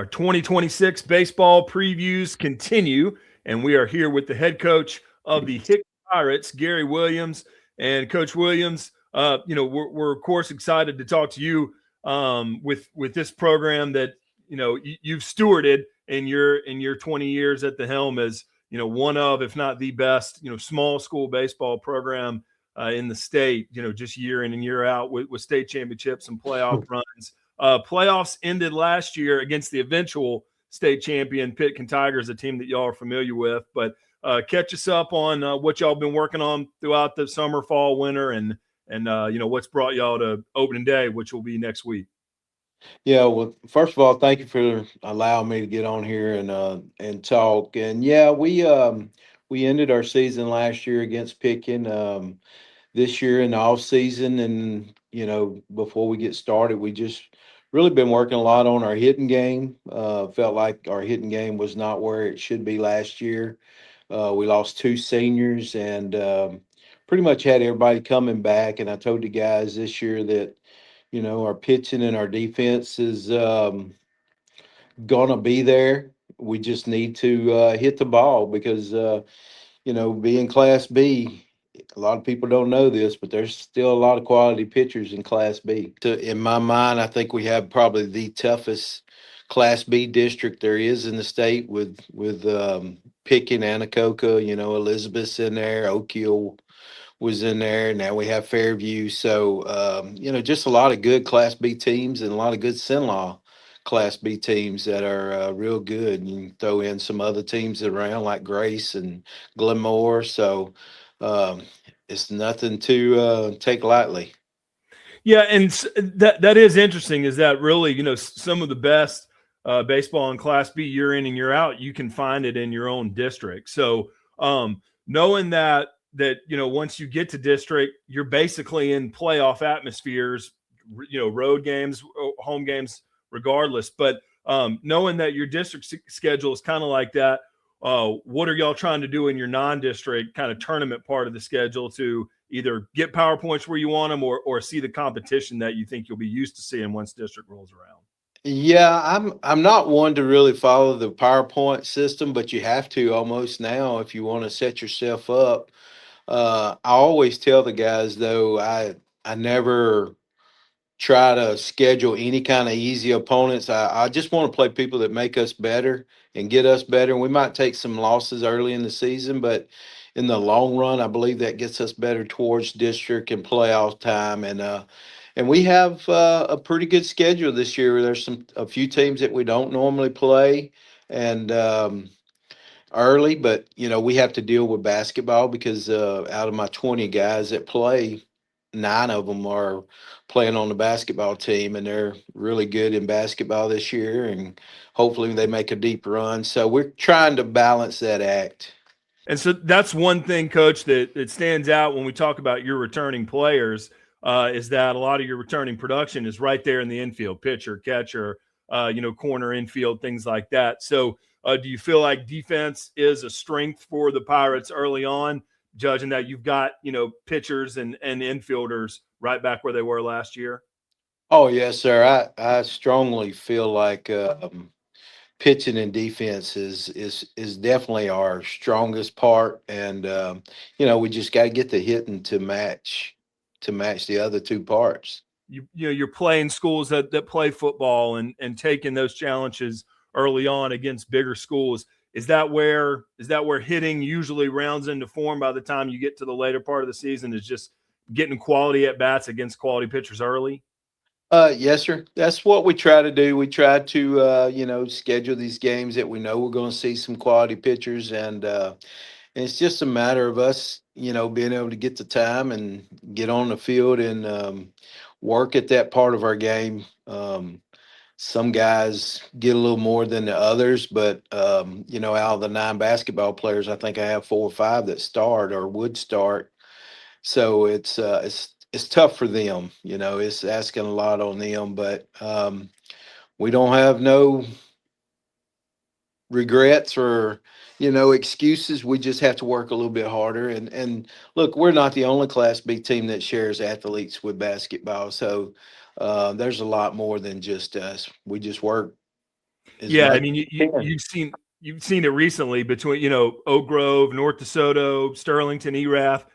Our 2026 baseball previews continue, and we are here with the head coach of the Hicks Pirates, Gary Williams. And Coach Williams, we're of course excited to talk to you with this program that you've stewarded in your 20 years at the helm as one of, if not the best, small school baseball program in the state. Just year in and year out with state championships and playoff runs. Playoffs ended last year against the eventual state champion Pelican Tigers, a team that y'all are familiar with. But catch us up on what y'all been working on throughout the summer, fall, winter, and what's brought y'all to opening day, which will be next week. Yeah, well, first of all, thank you for allowing me to get on here and talk. And yeah, we ended our season last year against Picking. This year in the off season, and before we get started, we just really been working a lot on our hitting game. Felt like our hitting game was not where it should be last year. We lost two seniors, and pretty much had everybody coming back. And I told the guys this year that our pitching and our defense is gonna be there. We just need to hit the ball because being Class B, a lot of people don't know this, but there's still a lot of quality pitchers in Class B. In my mind, I think we have probably the toughest Class B district there is in the state with Picking, Anacoca. Elizabeth's in there, Oakville was in there. Now we have Fairview. So, just a lot of good Class B teams and a lot of good Cenlaw Class B teams that are real good. And you can throw in some other teams around like Grace and Glenmore. So, um, it's nothing to take lightly. Yeah, and that is interesting. Is that really some of the best baseball in Class B year in and year out? You can find it in your own district. So knowing that once you get to district, you're basically in playoff atmospheres. Road games, home games, regardless. But knowing that your district schedule is kind of like that, what are y'all trying to do in your non-district kind of tournament part of the schedule to either get PowerPoints where you want them or see the competition that you think you'll be used to seeing once district rolls around? Yeah, I'm not one to really follow the PowerPoint system, but you have to almost now if you want to set yourself up. I always tell the guys though, I never try to schedule any kind of easy opponents. I just want to play people that make us better and get us better. We might take some losses early in the season, but in the long run, I believe that gets us better towards district and playoff time. And we have a pretty good schedule this year. There's a few teams that we don't normally play, and early, but we have to deal with basketball because out of my 20 guys that play, nine of them are playing on the basketball team, and they're really good in basketball this year, and hopefully they make a deep run. So we're trying to balance that act. And so that's one thing, Coach, that stands out when we talk about your returning players is that a lot of your returning production is right there in the infield, pitcher, catcher, corner, infield, things like that. So do you feel like defense is a strength for the Pirates early on, judging that you've got, pitchers and infielders right back where they were last year? Oh yes, sir. I strongly feel like pitching and defense is definitely our strongest part, and we just got to get the hitting to match the other two parts. You're playing schools that play football and taking those challenges early on against bigger schools. Is that where hitting usually rounds into form by the time you get to the later part of the season? Is just getting quality at bats against quality pitchers early? Yes, sir. That's what we try to do. We try to, schedule these games that we know we're going to see some quality pitchers, and it's just a matter of us, being able to get the time and get on the field and work at that part of our game. Some guys get a little more than the others, but out of the nine basketball players, I think I have four or five that start or would start. So it's tough for them. It's asking a lot on them, but we don't have no regrets or excuses. We just have to work a little bit harder. And look, we're not the only Class B team that shares athletes with basketball. So there's a lot more than just us. We just work. as Yeah, I much mean, as you can. you've seen it recently between Oak Grove, North DeSoto, Sterlington, Erath.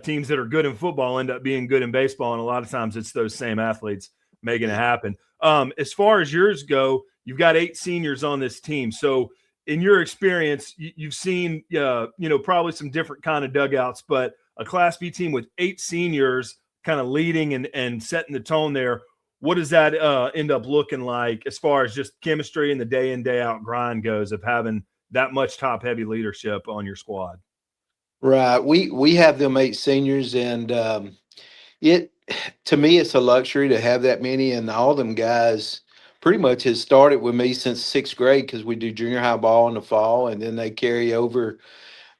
Teams that are good in football end up being good in baseball, and a lot of times it's those same athletes making it happen. As far as yours go, you've got 8 seniors on this team. So, in your experience, you've seen probably some different kind of dugouts, but a Class B team with 8 seniors kind of leading and setting the tone there. What does that end up looking like as far as just chemistry and the day in, day out grind goes of having that much top heavy leadership on your squad? Right. We have them 8 seniors, and it to me it's a luxury to have that many, and all them guys pretty much has started with me since 6th grade because we do junior high ball in the fall, and then they carry over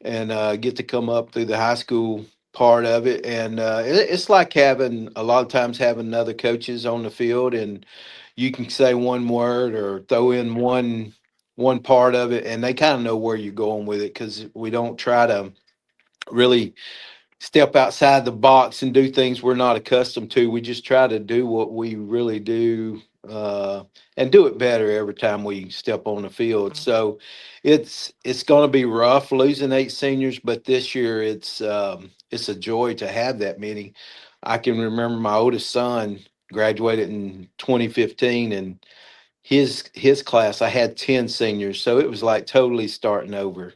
and get to come up through the high school part of it. And it's like having a lot of times having other coaches on the field, and you can say one word or throw in one part of it, and they kind of know where you're going with it because we don't try to really step outside the box and do things we're not accustomed to. We just try to do what we really do, and do it better every time we step on the field. So it's going to be rough losing 8 seniors, but this year it's a joy to have that many. I can remember my oldest son graduated in 2015, and his class I had 10 seniors, so it was like totally starting over.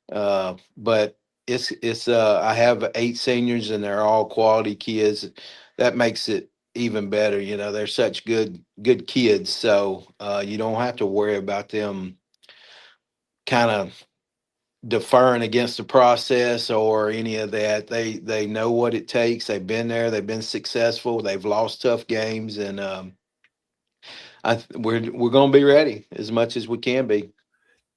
But it's I have 8 seniors and they're all quality kids. That makes it even better. They're such good kids. So you don't have to worry about them kind of deferring against the process or any of that. They know what it takes. They've been there. They've been successful. They've lost tough games, and we're going to be ready as much as we can be.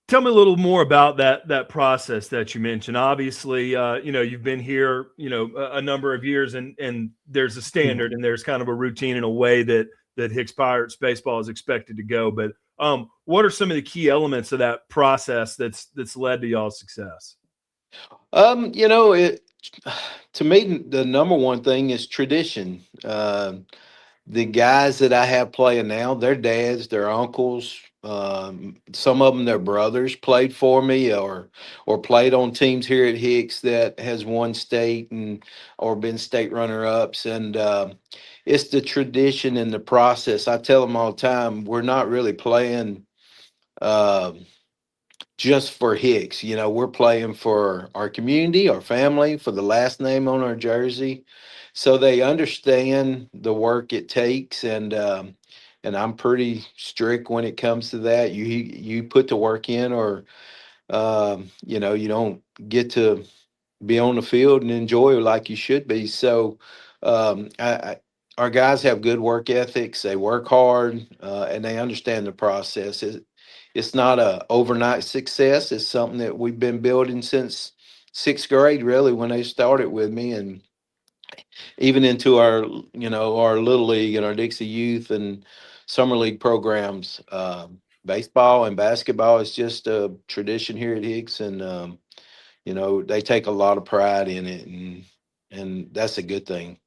Tell me a little more about that process that you mentioned. Obviously, you've been here, a number of years, and there's a standard and there's kind of a routine and a way that Hicks Pirates baseball is expected to go. But what are some of the key elements of that process that's led to y'all's success? It to me the number one thing is tradition. The guys that I have playing now, their dads, their uncles, some of them their brothers played for me or played on teams here at Hicks that has won state and or been state runner ups, and it's the tradition and the process. I tell them all the time, we're not really playing. Uh, just for Hicks. We're playing for our community, our family, for the last name on our jersey. So they understand the work it takes, and I'm pretty strict when it comes to that. You put the work in, or you don't get to be on the field and enjoy it like you should be. So, our guys have good work ethics. They work hard, and they understand the process. It's not a overnight success. It's something that we've been building since 6th grade, really, when they started with me, and even into our little league and our Dixie youth and summer league programs. Baseball and basketball is just a tradition here at Hicks, and they take a lot of pride in it, and that's a good thing.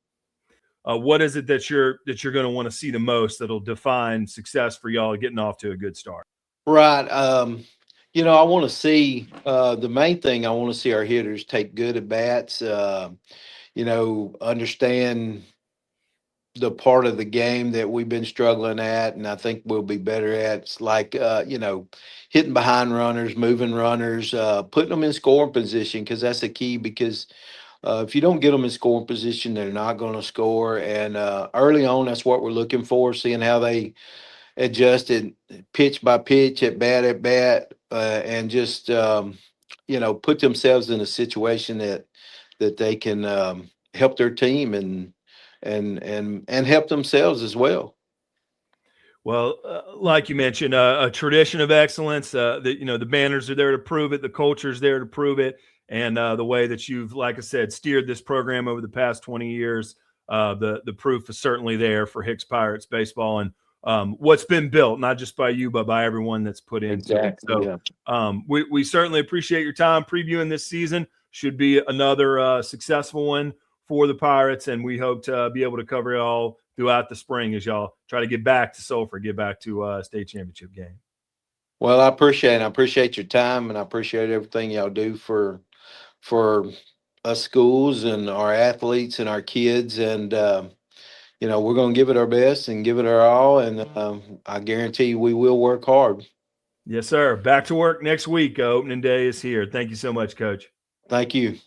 What is it that you're going to want to see the most that'll define success for y'all getting off to a good start? Right. I want to see the main thing. I want to see our hitters take good at bats. Understand the part of the game that we've been struggling at, and I think we'll be better at. It's like hitting behind runners, moving runners, putting them in scoring position, because that's the key. Because if you don't get them in scoring position, they're not going to score. And early on, that's what we're looking for, seeing how they adjusted pitch by pitch, at bat, and just put themselves in a situation that they can help their team and help themselves as well. Well, like you mentioned, a tradition of excellence. The banners are there to prove it. The culture is there to prove it, and the way that you've, like I said, steered this program over the past 20 years, the proof is certainly there for Hicks Pirates baseball and what's been built, not just by you, but by everyone that's put into it. Exactly. So Yeah. we certainly appreciate your time previewing this season. Should be another successful one for the Pirates, and we hope to be able to cover it all throughout the spring as y'all try to get back to Sulphur, get back to state championship game. Well, I appreciate it. I appreciate your time, and I appreciate everything y'all do for us schools and our athletes and our kids. And we're going to give it our best and give it our all. And I guarantee you, we will work hard. Yes, sir. Back to work next week. Opening day is here. Thank you so much, Coach. Thank you.